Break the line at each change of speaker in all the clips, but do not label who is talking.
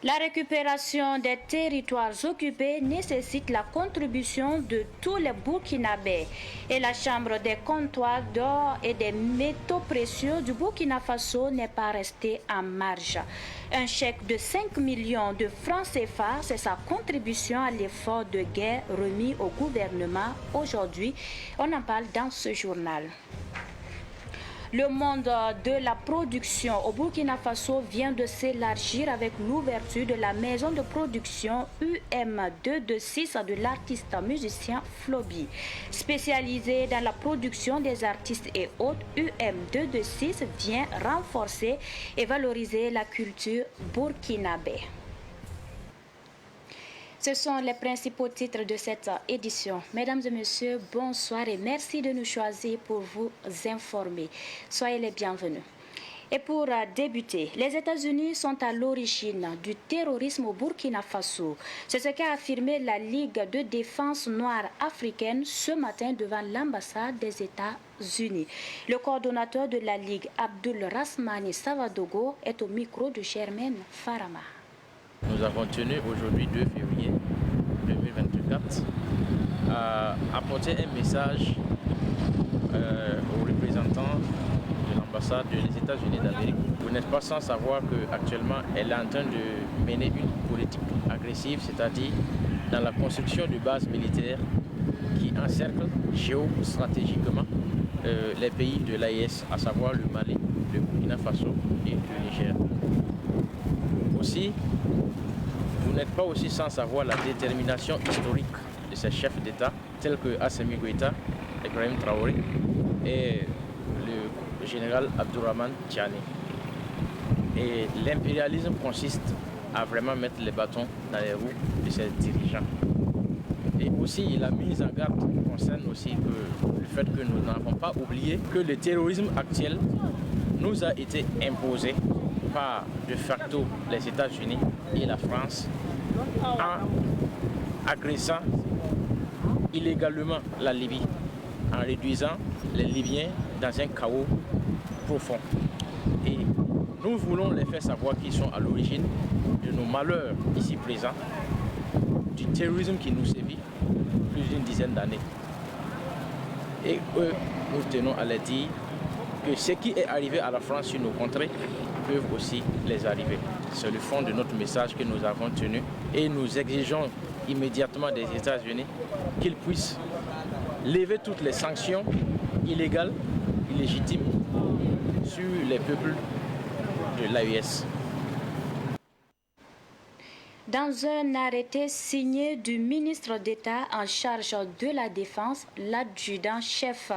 La récupération des territoires occupés nécessite la contribution de tous les Burkinabés et la Chambre des comptoirs d'or et des métaux précieux du Burkina Faso n'est pas restée en marge. Un chèque de 5 millions de francs CFA, c'est sa contribution à l'effort de guerre remis au gouvernement aujourd'hui. On en parle dans ce journal. Le monde de la production au Burkina Faso vient de s'élargir avec l'ouverture de la maison de production UM226 de l'artiste musicien Flobi. Spécialisé dans la production des artistes et autres, UM226 vient renforcer et valoriser la culture burkinabé. Ce sont les principaux titres de cette édition. Mesdames et messieurs, bonsoir et merci de nous choisir pour vous informer. Soyez les bienvenus. Et pour débuter, les États-Unis sont à l'origine du terrorisme au Burkina Faso. C'est ce qu'a affirmé la Ligue de défense noire africaine ce matin devant l'ambassade des États-Unis. Le coordonnateur de la Ligue, Abdul Rasmani Savadogo, est au micro de Germaine Farama.
Nous avons tenu aujourd'hui 2 février 2024 à apporter un message aux représentants de l'ambassade des États-Unis d'Amérique. Vous n'êtes pas sans savoir qu'actuellement elle est en train de mener une politique agressive, c'est-à-dire dans la construction de bases militaires qui encerclent géostratégiquement les pays de l'AES, à savoir le Mali, le Burkina Faso et le Niger. Aussi, vous n'êtes pas aussi sans savoir la détermination historique de ces chefs d'État tels que Assimi Goïta, Ibrahim Traoré et le général Abdourahmane Tiani. Et l'impérialisme consiste à vraiment mettre les bâtons dans les roues de ces dirigeants. Et aussi, la mise en garde concerne aussi le fait que nous n'avons pas oublié que le terrorisme actuel nous a été imposé par de facto les États-Unis et la France en agressant illégalement la Libye, en réduisant les Libyens dans un chaos profond. Et nous voulons les faire savoir qu'ils sont à l'origine de nos malheurs ici présents, du terrorisme qui nous sévit plus d'une dizaine d'années. Et eux, nous tenons à leur dire que ce qui est arrivé à la France sur nos contrées peuvent aussi les arriver. C'est le fond de notre message que nous avons tenu et nous exigeons immédiatement des États-Unis qu'ils puissent lever toutes les sanctions illégales, illégitimes sur les peuples de l'AES.
Dans un arrêté signé du ministre d'État en charge de la Défense, l'adjudant-chef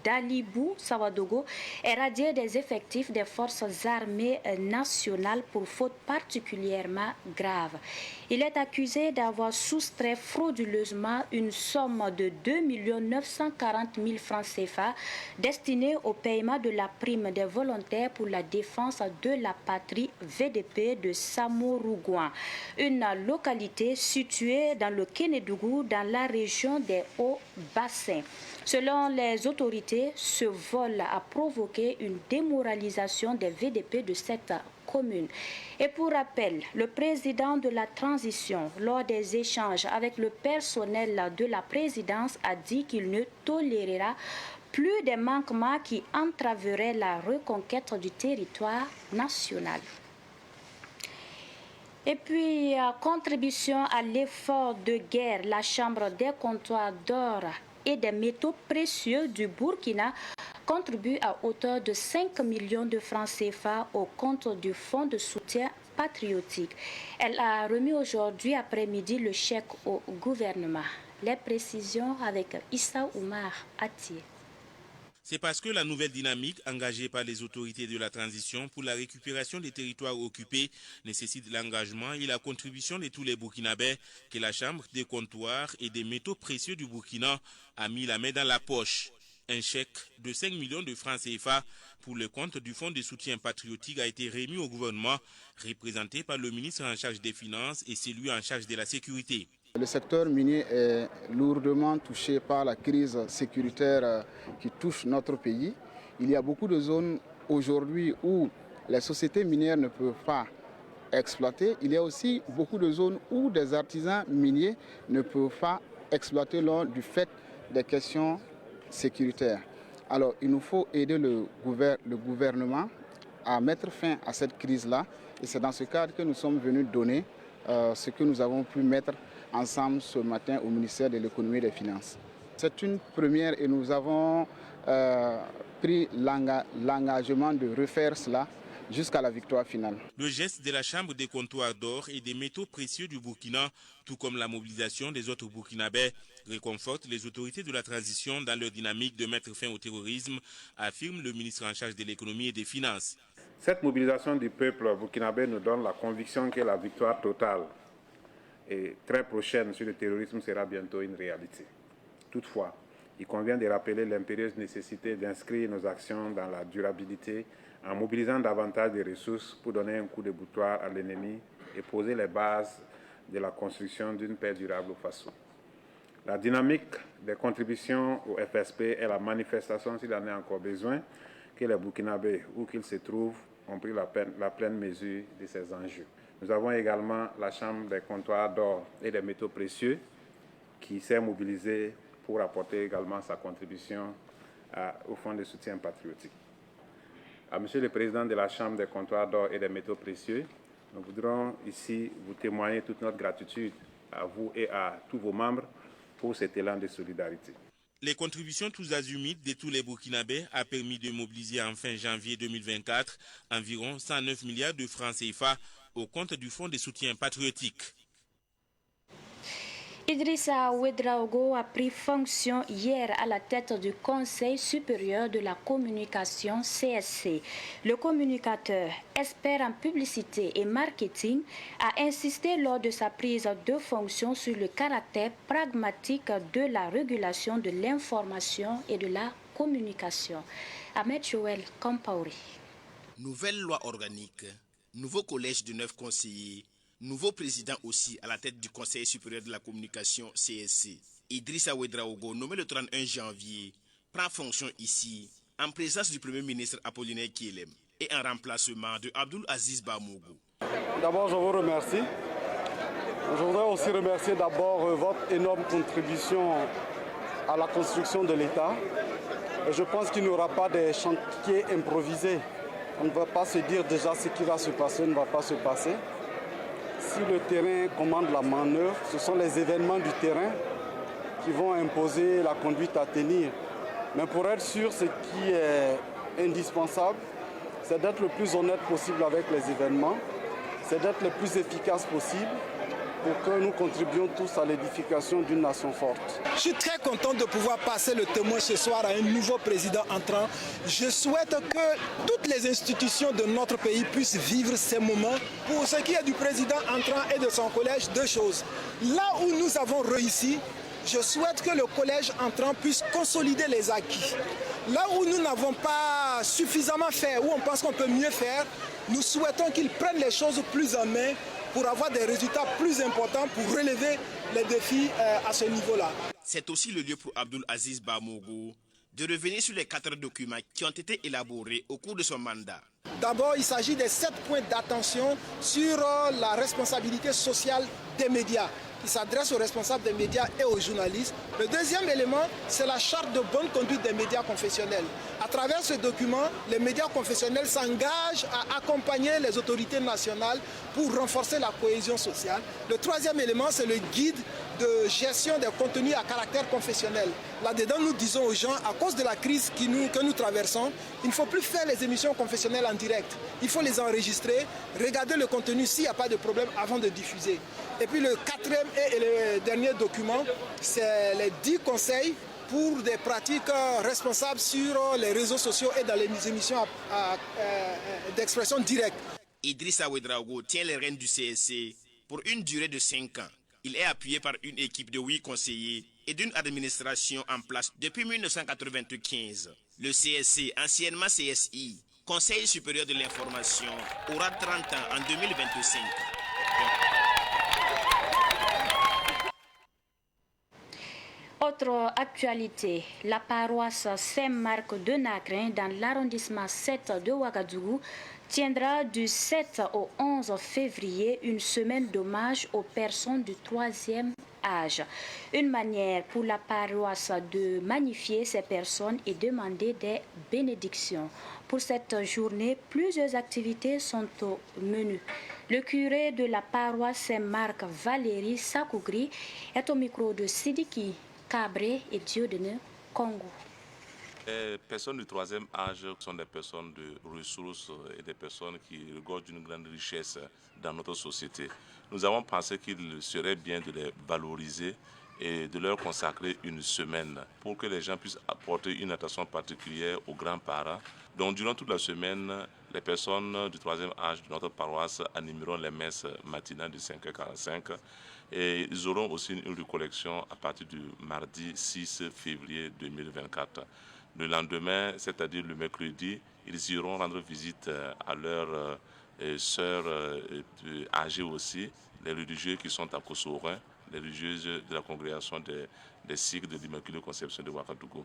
Dalibou Savadogo est radié des effectifs des forces armées nationales pour faute particulièrement grave. Il est accusé d'avoir soustrait frauduleusement une somme de 2 940 000 francs CFA destinée au paiement de la prime des volontaires pour la défense de la patrie VDP de Samorougouen, une localité située dans le Kénédougou dans la région des Hauts-Bassins. Selon les autorités, ce vol a provoqué une démoralisation des VDP de cette commune. Et pour rappel, le président de la transition, lors des échanges avec le personnel de la présidence, a dit qu'il ne tolérera plus des manquements qui entraveraient la reconquête du territoire national. Et puis, contribution à l'effort de guerre, la Chambre des comptoirs d'or et des métaux précieux du Burkina contribue à hauteur de 5 millions de francs CFA au compte du Fonds de soutien patriotique. Elle a remis aujourd'hui après-midi le chèque au gouvernement. Les précisions avec Issa Oumar Atié.
C'est parce que la nouvelle dynamique engagée par les autorités de la transition pour la récupération des territoires occupés nécessite l'engagement et la contribution de tous les Burkinabés que la Chambre des comptoirs et des métaux précieux du Burkina a mis la main dans la poche. Un chèque de 5 millions de francs CFA pour le compte du Fonds de soutien patriotique a été remis au gouvernement, représenté par le ministre en charge des Finances et celui en charge de la sécurité.
Le secteur minier est lourdement touché par la crise sécuritaire qui touche notre pays. Il y a beaucoup de zones aujourd'hui où les sociétés minières ne peuvent pas exploiter. Il y a aussi beaucoup de zones où des artisans miniers ne peuvent pas exploiter l'or du fait des questions sécuritaires. Alors, il nous faut aider le gouvernement à mettre fin à cette crise-là. Et c'est dans ce cadre que nous sommes venus donner ce que nous avons pu mettre ensemble ce matin au ministère de l'Économie et des Finances. C'est une première et nous avons pris l'engagement de refaire cela jusqu'à la victoire finale.
Le geste de la Chambre des comptoirs d'or et des métaux précieux du Burkina, tout comme la mobilisation des autres Burkinabés, réconforte les autorités de la transition dans leur dynamique de mettre fin au terrorisme, affirme le ministre en charge de l'économie et des finances.
Cette mobilisation du peuple burkinabé nous donne la conviction que la victoire totale et très prochaine sur le terrorisme sera bientôt une réalité. Toutefois, il convient de rappeler l'impérieuse nécessité d'inscrire nos actions dans la durabilité en mobilisant davantage de ressources pour donner un coup de boutoir à l'ennemi et poser les bases de la construction d'une paix durable au Faso. La dynamique des contributions au FSP est la manifestation, s'il en est encore besoin, que les Burkinabés, où qu'ils se trouvent, ont pris la pleine mesure de ces enjeux. Nous avons également la Chambre des comptoirs d'or et des métaux précieux qui s'est mobilisée pour apporter également sa contribution au Fonds de soutien patriotique. À Monsieur le Président de la Chambre des comptoirs d'or et des métaux précieux, nous voudrons ici vous témoigner toute notre gratitude à vous et à tous vos membres pour cet élan de solidarité.
Les contributions tous azimuts de tous les Burkinabés a permis de mobiliser en fin janvier 2024 environ 109 milliards de francs CFA au compte du Fonds de soutien patriotique.
Idrissa Ouedraogo a pris fonction hier à la tête du Conseil supérieur de la communication CSC. Le communicateur, expert en publicité et marketing, a insisté lors de sa prise de fonction sur le caractère pragmatique de la régulation de l'information et de la communication. Ahmed Joël Kampaouri.
Nouvelle loi organique, nouveau collège de 9 conseillers, nouveau président aussi à la tête du Conseil supérieur de la communication CSC. Idrissa Ouedraogo, nommé le 31 janvier, prend fonction ici en présence du Premier ministre Apollinaire Kyelem et en remplacement de Abdoul Aziz Bamougou.
D'abord, je vous remercie. Je voudrais aussi remercier d'abord votre énorme contribution à la construction de l'État. Je pense qu'il n'y aura pas de chantier improvisé. On ne va pas se dire déjà ce qui va se passer, ne va pas se passer. Si le terrain commande la manœuvre, ce sont les événements du terrain qui vont imposer la conduite à tenir. Mais pour être sûr, ce qui est indispensable, c'est d'être le plus honnête possible avec les événements, c'est d'être le plus efficace possible pour que nous contribuions tous à l'édification d'une nation forte.
Je suis très content de pouvoir passer le témoin ce soir à un nouveau président entrant. Je souhaite que toutes les institutions de notre pays puissent vivre ces moments. Pour ce qui est du président entrant et de son collège, deux choses. Là où nous avons réussi, je souhaite que le collège entrant puisse consolider les acquis. Là où nous n'avons pas suffisamment fait, où on pense qu'on peut mieux faire, nous souhaitons qu'ils prennent les choses plus en main pour avoir des résultats plus importants, pour relever les défis à ce niveau-là.
C'est aussi le lieu pour Abdoul Aziz Bamougou de revenir sur les 4 documents qui ont été élaborés au cours de son mandat.
D'abord, il s'agit des 7 points d'attention sur la responsabilité sociale des médias, qui s'adresse aux responsables des médias et aux journalistes. Le deuxième élément, c'est la charte de bonne conduite des médias confessionnels. À travers ce document, les médias confessionnels s'engagent à accompagner les autorités nationales pour renforcer la cohésion sociale. Le troisième élément, c'est le guide de gestion des contenus à caractère confessionnel. Là-dedans, nous disons aux gens, à cause de la crise que nous traversons, il ne faut plus faire les émissions confessionnelles en direct. Il faut les enregistrer, regarder le contenu s'il n'y a pas de problème avant de diffuser. Et puis le quatrième et le dernier document, c'est les 10 conseils pour des pratiques responsables sur les réseaux sociaux et dans les émissions d'expression directe.
Idrissa Ouedraogo tient les rênes du CSC pour une durée de 5 ans. Il est appuyé par une équipe de 8 conseillers et d'une administration en place depuis 1995. Le CSC, anciennement CSI, Conseil supérieur de l'information, aura 30 ans en 2025.
Au Autre actualité, la paroisse Saint-Marc de Nacrin dans l'arrondissement 7 de Ouagadougou tiendra du 7 au 11 février une semaine d'hommage aux personnes du 3e âge. Une manière pour la paroisse de magnifier ces personnes et demander des bénédictions. Pour cette journée, plusieurs activités sont au menu. Le curé de la paroisse Saint-Marc, Valérie Sakougri, est au micro de Sidiki Cabré et Dieudonné Congo.
Les personnes du 3e âge sont des personnes de ressources et des personnes qui regorgent d'une grande richesse dans notre société. Nous avons pensé qu'il serait bien de les valoriser et de leur consacrer une semaine pour que les gens puissent apporter une attention particulière aux grands-parents. Donc durant toute la semaine, les personnes du 3e âge de notre paroisse animeront les messes matinales de 5h45 et ils auront aussi une récollection à partir du mardi 6 février 2024. Le lendemain, c'est-à-dire le mercredi, ils iront rendre visite à leurs sœurs âgées aussi, les religieux qui sont à Kossorin, les religieuses de la congrégation des cycles de l'Immaculée Conception de Ouagadougou.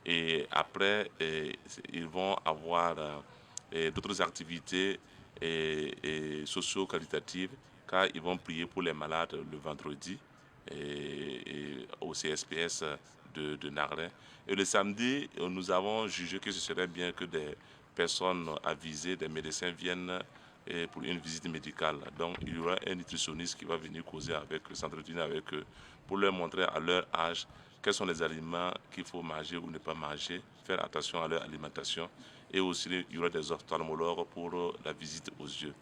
Et après, ils vont avoir d'autres activités socio-caritatives, car ils vont prier pour les malades le vendredi et au CSPS de Nacrin. Et le samedi, nous avons jugé que ce serait bien que des personnes avisées, des médecins viennent pour une visite médicale. Donc il y aura un nutritionniste qui va venir causer avec eux, s'entretenir avec eux, pour leur montrer à leur âge quels sont les aliments qu'il faut manger ou ne pas manger, faire attention à leur alimentation. Et aussi, il y aura des ophtalmologues pour la visite aux yeux.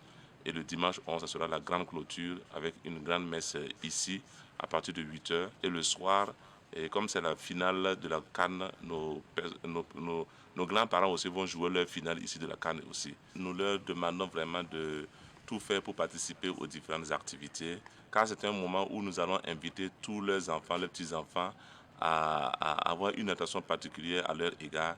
Et le dimanche 11, ce sera la grande clôture avec une grande messe ici à partir de 8h. Et le soir, et comme c'est la finale de la CAN, nos grands-parents aussi vont jouer leur finale ici de la CAN aussi. Nous leur demandons vraiment de tout faire pour participer aux différentes activités, car c'est un moment où nous allons inviter tous leurs enfants, leurs petits-enfants, à avoir une attention particulière à leur égard.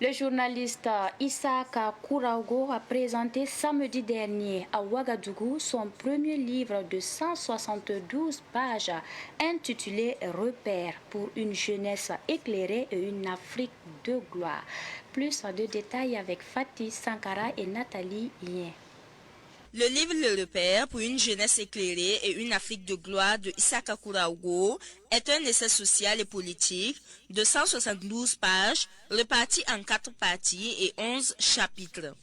Le journaliste Isaka Kouraogo a présenté samedi dernier à Ouagadougou son premier livre de 172 pages intitulé « Repères pour une jeunesse éclairée et une Afrique de gloire ». Plus de détails avec Fatih Sankara et Nathalie Yen.
Le livre Le Repère pour une jeunesse éclairée et une Afrique de gloire de Isaka Kouraogo est un essai social et politique de 172 pages réparti en 4 parties et 11 chapitres.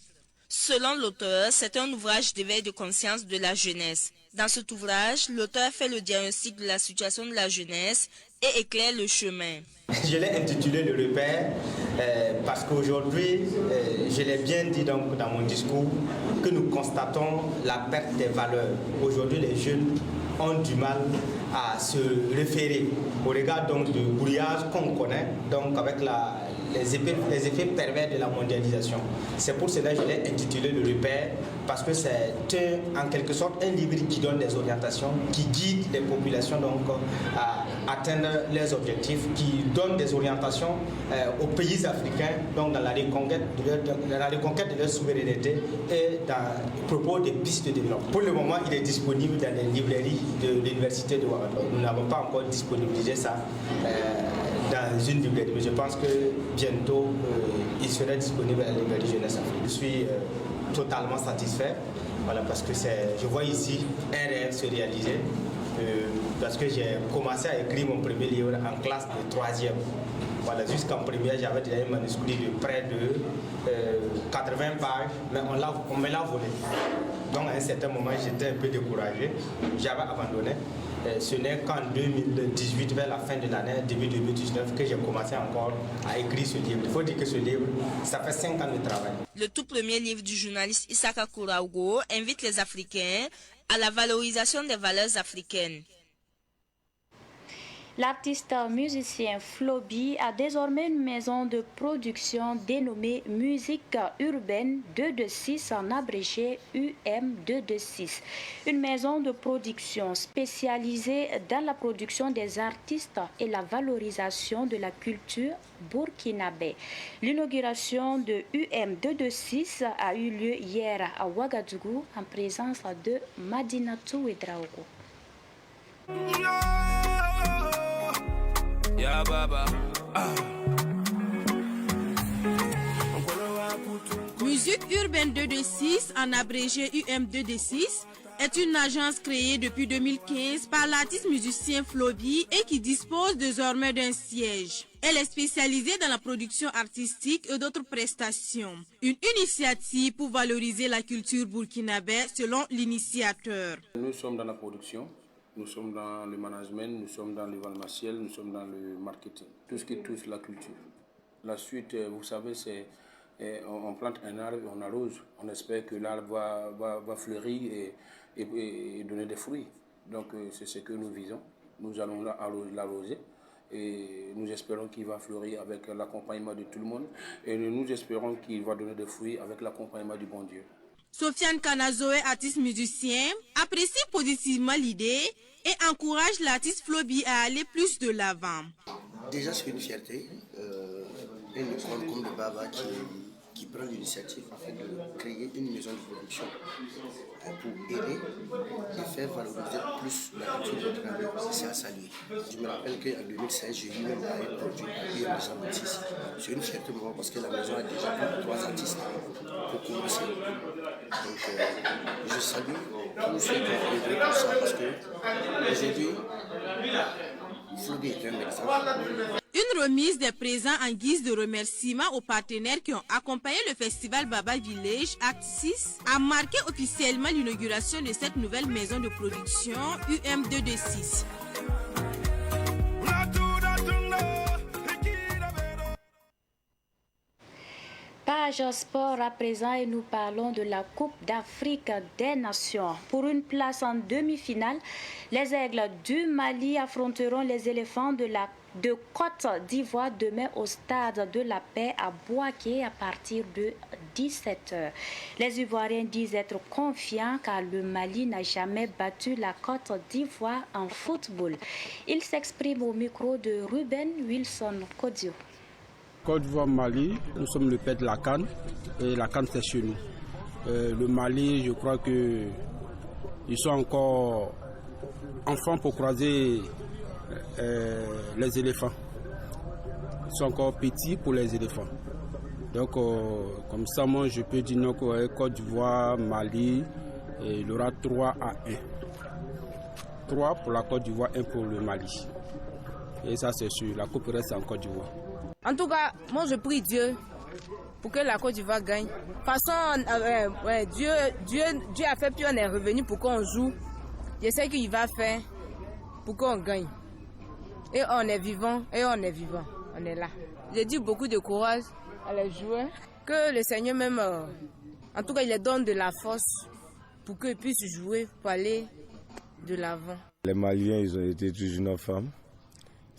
Selon l'auteur, c'est un ouvrage d'éveil de conscience de la jeunesse. Dans cet ouvrage, l'auteur fait le diagnostic de la situation de la jeunesse et éclaire le chemin.
Je l'ai intitulé Le Repère parce qu'aujourd'hui, je l'ai bien dit dans mon discours, que nous constatons la perte des valeurs. Aujourd'hui, les jeunes ont du mal à se référer au regard donc du brouillage qu'on connaît, donc avec les effets pervers de la mondialisation. C'est pour cela que je l'ai intitulé Le Repère, parce que c'est en quelque sorte un livre qui donne des orientations, qui guide les populations donc, à atteindre leurs objectifs, qui donne des orientations aux pays africains donc dans la reconquête de leur souveraineté et dans le propos des pistes de développement. Pour le moment, il est disponible dans les librairies de l'université de Ouagadougou. Nous n'avons pas encore disponibilisé ça dans une librairie, mais je pense que bientôt il sera disponible à la librairie Jeunesse Afrique. Je suis totalement satisfait, voilà, parce que je vois ici un rêve se réaliser, parce que j'ai commencé à écrire mon premier livre en classe de 3e. Voilà, jusqu'en première, j'avais déjà un manuscrit de près de 80 pages, mais on me l'a volé. Donc à un certain moment, j'étais un peu découragé, j'avais abandonné. Ce n'est qu'en 2018, vers la fin de l'année, début 2019, que j'ai commencé encore à écrire ce livre. Il faut dire que ce livre, ça fait 5 ans de travail.
Le tout premier livre du journaliste Isaka Kouraogo invite les Africains à la valorisation des valeurs africaines.
L'artiste musicien Floby a désormais une maison de production dénommée Musique Urbaine 226, en abrégé UM226. Une maison de production spécialisée dans la production des artistes et la valorisation de la culture burkinabé. L'inauguration de UM226 a eu lieu hier à Ouagadougou en présence de Madinatou Ouedraogo.
Musique urbaine 226, en abrégé UM226, est une agence créée depuis 2015 par l'artiste musicien Flobi et qui dispose désormais d'un siège. Elle est spécialisée dans la production artistique et d'autres prestations. Une initiative pour valoriser la culture burkinabé selon l'initiateur.
Nous sommes dans la production, nous sommes dans le management, nous sommes dans l'événementiel, nous sommes dans le marketing. Tout ce qui touche la culture. La suite, vous savez, c'est on plante un arbre, on arrose. On espère que l'arbre va fleurir et donner des fruits. Donc c'est ce que nous visons. Nous allons l'arroser et nous espérons qu'il va fleurir avec l'accompagnement de tout le monde. Et nous espérons qu'il va donner des fruits avec l'accompagnement du bon Dieu.
Sofiane Kanazoé, artiste musicien, apprécie positivement l'idée et encourage l'artiste Flobi à aller plus de l'avant.
Déjà, c'est une fierté. Une école comme le Baba qui prend l'initiative en fait, de créer une maison de production pour aider et faire valoriser plus la culture de travail. C'est à saluer. Je me rappelle qu'en 2016, j'ai eu même un produit à la maison d'artistes. C'est une fierté pour moi parce que la maison a déjà plus de 3 artistes pour commencer. Donc, je salue tous ceux qui ont œuvré pour ça parce que aujourd'hui, Flobi est un exemple.
Une remise des présents en guise de remerciement aux partenaires qui ont accompagné le festival Baba Village Act 6 a marqué officiellement l'inauguration de cette nouvelle maison de production UM226.
Page sport à présent et nous parlons de la Coupe d'Afrique des Nations. Pour une place en demi-finale, les Aigles du Mali affronteront les éléphants de Côte d'Ivoire demain au stade de la Paix à Bouaké à partir de 17h. Les Ivoiriens disent être confiants car le Mali n'a jamais battu la Côte d'Ivoire en football. Ils s'expriment au micro de Ruben Wilson Kodio.
Côte d'Ivoire, Mali, nous sommes le père de la CAN et la CAN c'est chez nous. Le Mali, je crois que ils sont encore enfants pour croiser les éléphants. Ils sont encore petits pour les éléphants. Donc comme ça, moi je peux dire non, Côte d'Ivoire, Mali, il y aura 3-1. 3 pour la Côte d'Ivoire, 1 pour le Mali. Et ça c'est sûr, la coupe reste en Côte d'Ivoire.
En tout cas, moi je prie Dieu pour que la Côte d'Ivoire gagne. De toute façon, Dieu a fait, puis on est revenu pour qu'on joue. Je sais qu'il va faire pour qu'on gagne. Et on est vivant, on est là. J'ai dit beaucoup de courage à les joueurs, que le Seigneur même, en tout cas, il leur donne de la force pour qu'ils puissent jouer, pour aller de l'avant.
Les Maliens, ils ont été toujours nos femmes.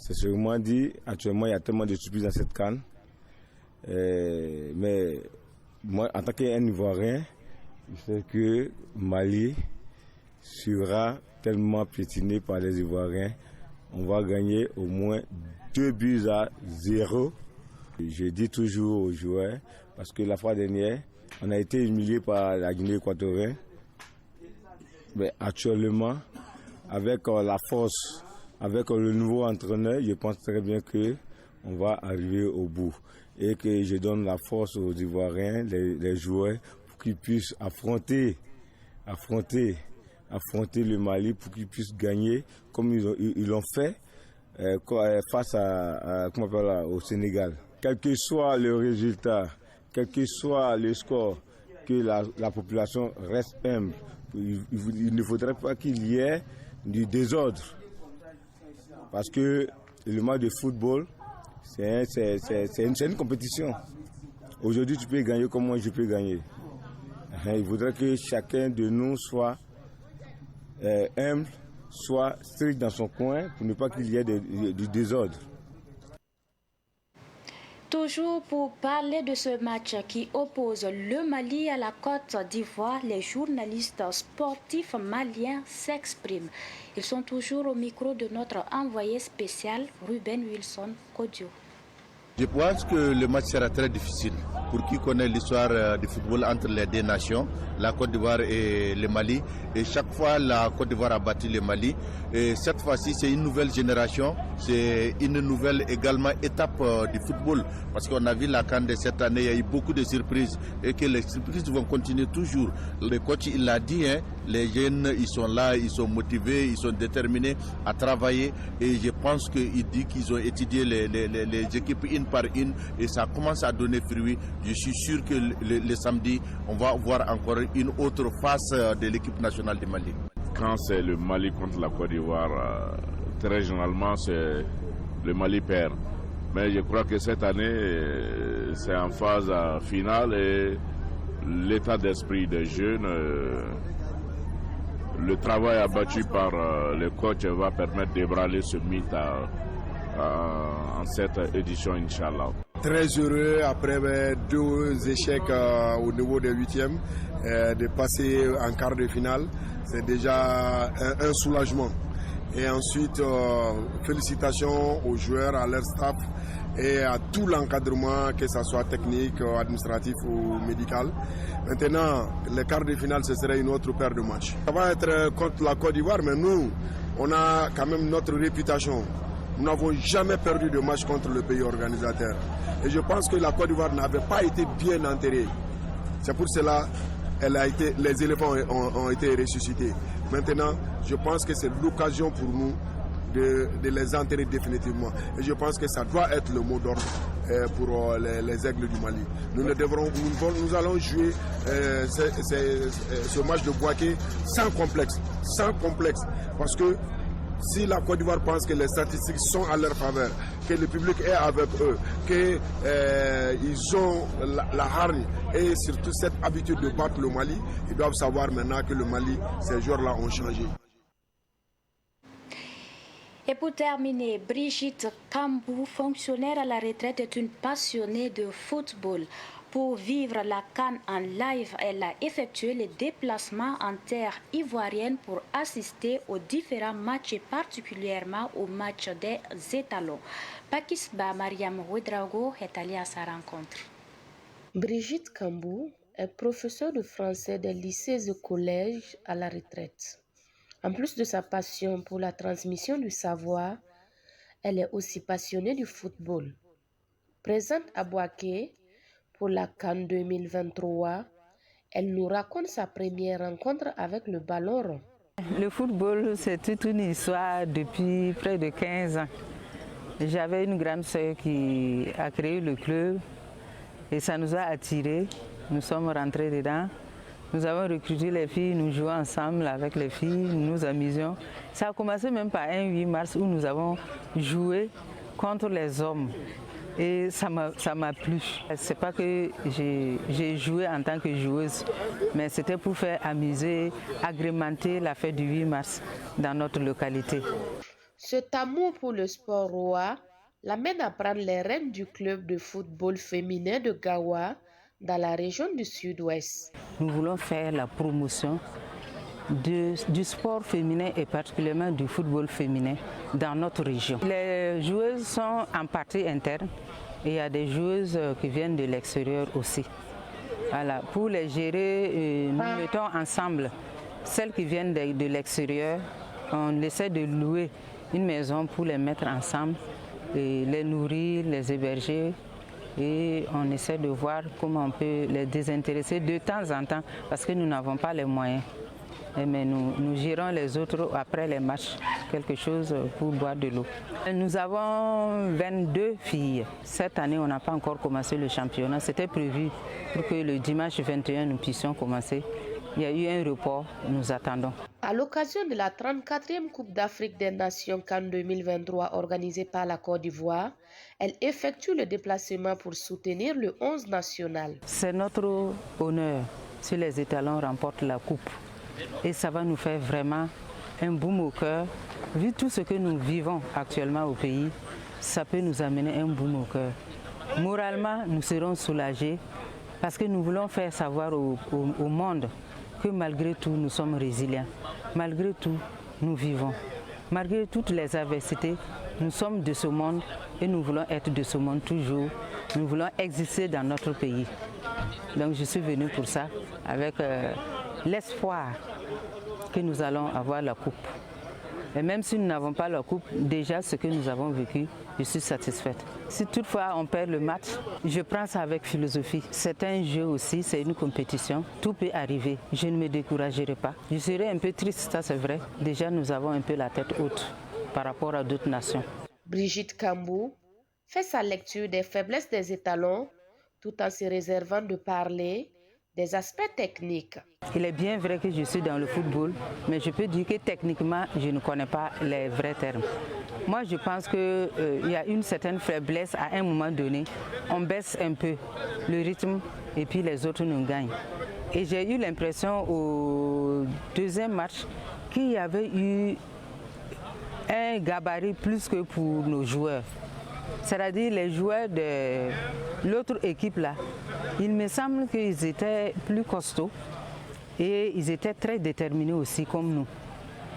C'est sûrement dit, actuellement, il y a tellement de stupides dans cette canne. Mais moi, en tant qu'un Ivoirien, je sais que Mali sera tellement piétiné par les Ivoiriens. On va gagner au moins 2-0. Je dis toujours aux joueurs, parce que la fois dernière, on a été humilié par la Guinée équatorienne. Mais actuellement, avec la force, avec le nouveau entraîneur, je pense très bien qu'on va arriver au bout. Et que je donne la force aux Ivoiriens, les joueurs, pour qu'ils puissent affronter le Mali, pour qu'ils puissent gagner comme ils l'ont fait face au Sénégal. Quel que soit le résultat, quel que soit le score, que la population reste humble. Il ne faudrait pas qu'il y ait du désordre. Parce que le match de football, c'est une compétition. Aujourd'hui, tu peux gagner comme moi, je peux gagner. Il faudrait que chacun de nous soit humble, soit strict dans son coin pour ne pas qu'il y ait du désordre.
Toujours pour parler de ce match qui oppose le Mali à la Côte d'Ivoire, les journalistes sportifs maliens s'expriment. Ils sont toujours au micro de notre envoyé spécial Ruben Wilson Kodio.
Je pense que le match sera très difficile. Pour qui connaît l'histoire du football entre les deux nations, la Côte d'Ivoire et le Mali. Et chaque fois, la Côte d'Ivoire a battu le Mali. Et cette fois-ci, c'est une nouvelle génération. C'est une nouvelle également étape du football. Parce qu'on a vu la CAN de cette année, il y a eu beaucoup de surprises. Et que les surprises vont continuer toujours. Le coach, il l'a dit, hein, les jeunes, ils sont là, ils sont motivés, ils sont déterminés à travailler. Et je pense qu'il dit qu'ils ont étudié les équipes une par une. Et ça commence à donner fruit. Je suis sûr que le samedi, on va voir encore une autre face de l'équipe nationale du Mali.
Quand c'est le Mali contre la Côte d'Ivoire, très généralement, c'est le Mali perd. Mais je crois que cette année, c'est en phase finale et l'état d'esprit des jeunes, le travail abattu par le coach va permettre d'ébranler ce mythe en cette édition, Inch'Allah.
Très heureux après 2 échecs au niveau des 8e, de passer en quart de finale. C'est déjà un soulagement. Et ensuite, félicitations aux joueurs, à leur staff et à tout l'encadrement, que ce soit technique, administratif ou médical. Maintenant, les quarts de finale, ce serait une autre paire de matchs. Ça va être contre la Côte d'Ivoire, mais nous, on a quand même notre réputation. Nous n'avons jamais perdu de match contre le pays organisateur. Et je pense que la Côte d'Ivoire n'avait pas été bien enterrée. C'est pour cela que les éléphants ont été ressuscités. Maintenant, je pense que c'est l'occasion pour nous de les enterrer définitivement. Et je pense que ça doit être le mot d'ordre pour les aigles du Mali. Nous allons jouer ce match de Bouaké sans complexe. Parce que si la Côte d'Ivoire pense que les statistiques sont à leur faveur, que le public est avec eux, qu'ils ont la hargne et surtout cette habitude de battre le Mali, ils doivent savoir maintenant que le Mali, ces jours-là ont changé.
Et pour terminer, Brigitte Kambou, fonctionnaire à la retraite, est une passionnée de football. Pour vivre la CAN en live, elle a effectué les déplacements en terre ivoirienne pour assister aux différents matchs et particulièrement au match des étalons. Pakisba Mariam Ouedraogo est allée à sa rencontre.
Brigitte Kambou est professeure de français des lycées et collèges à la retraite. En plus de sa passion pour la transmission du savoir, elle est aussi passionnée du football. Présente à Bouaké pour la CAN 2023, elle nous raconte sa première rencontre avec le ballon rond.
Le football, c'est toute une histoire depuis près de 15 ans. J'avais une grande sœur qui a créé le club et ça nous a attirés. Nous sommes rentrés dedans. Nous avons recruté les filles, nous jouons ensemble avec les filles, nous nous amusions. Ça a commencé même par un 8 mars où nous avons joué contre les hommes. Et ça m'a plu. C'est pas que j'ai joué en tant que joueuse, mais c'était pour faire amuser, agrémenter la fête du 8 mars dans notre localité.
Cet amour pour le sport roi l'amène à prendre les rênes du club de football féminin de Gawa dans la région du Sud-Ouest.
Nous voulons faire la promotion du sport féminin et particulièrement du football féminin dans notre région. Les joueuses sont en partie interne et il y a des joueuses qui viennent de l'extérieur aussi. Voilà. Pour les gérer, nous mettons ensemble celles qui viennent de l'extérieur. On essaie de louer une maison pour les mettre ensemble, et les nourrir, les héberger. Et on essaie de voir comment on peut les désintéresser de temps en temps parce que nous n'avons pas les moyens. Mais nous gérons les autres après les matchs, quelque chose pour boire de l'eau. Nous avons 22 filles. Cette année, on n'a pas encore commencé le championnat. C'était prévu pour que le dimanche 21, nous puissions commencer. Il y a eu un report, nous attendons.
À l'occasion de la 34e Coupe d'Afrique des Nations CAN 2023 organisée par la Côte d'Ivoire, elle effectue le déplacement pour soutenir le 11 national.
C'est notre honneur si les étalons remportent la coupe. Et ça va nous faire vraiment un boum au cœur. Vu tout ce que nous vivons actuellement au pays, ça peut nous amener un boum au cœur. Moralement, nous serons soulagés parce que nous voulons faire savoir au monde que malgré tout, nous sommes résilients. Malgré tout, nous vivons. Malgré toutes les adversités, Nous sommes de ce monde et nous voulons être de ce monde toujours. Nous voulons exister dans notre pays. Donc je suis venue pour ça, avec l'espoir que nous allons avoir la coupe. Et même si nous n'avons pas la coupe, déjà ce que nous avons vécu, je suis satisfaite. Si toutefois on perd le match, je prends ça avec philosophie. C'est un jeu aussi, c'est une compétition. Tout peut arriver. Je ne me découragerai pas. Je serai un peu triste, ça c'est vrai. Déjà nous avons un peu la tête haute par rapport à d'autres nations.
Brigitte Kambou fait sa lecture des faiblesses des étalons tout en se réservant de parler des aspects techniques.
Il est bien vrai que je suis dans le football, mais je peux dire que techniquement, je ne connais pas les vrais termes. Moi, je pense qu'il y a une certaine faiblesse à un moment donné. On baisse un peu le rythme et puis les autres nous gagnent. Et j'ai eu l'impression au deuxième match qu'il y avait eu un gabarit plus que pour nos joueurs. C'est-à-dire les joueurs de l'autre équipe là, il me semble qu'ils étaient plus costauds et ils étaient très déterminés aussi comme nous.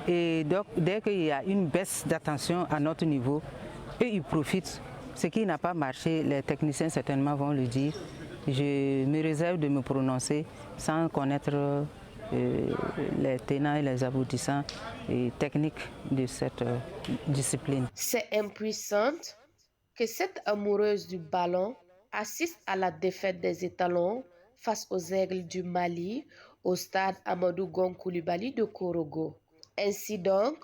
Et donc dès qu'il y a une baisse d'attention à notre niveau, eux ils profitent. Ce qui n'a pas marché, les techniciens certainement vont le dire. Je me réserve de me prononcer sans connaître les tenants et les aboutissants et techniques de cette discipline.
C'est impuissante que cette amoureuse du ballon assiste à la défaite des étalons face aux Aigles du Mali au stade Amadou Gon Coulibaly de Korogo. Ainsi donc,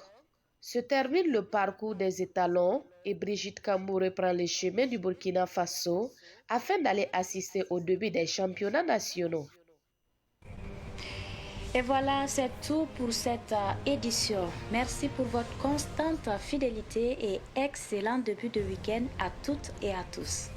se termine le parcours des étalons et Brigitte Kambou reprend le chemin du Burkina Faso afin d'aller assister au début des championnats nationaux.
Et voilà, c'est tout pour cette édition. Merci pour votre constante fidélité et excellent début de week-end à toutes et à tous.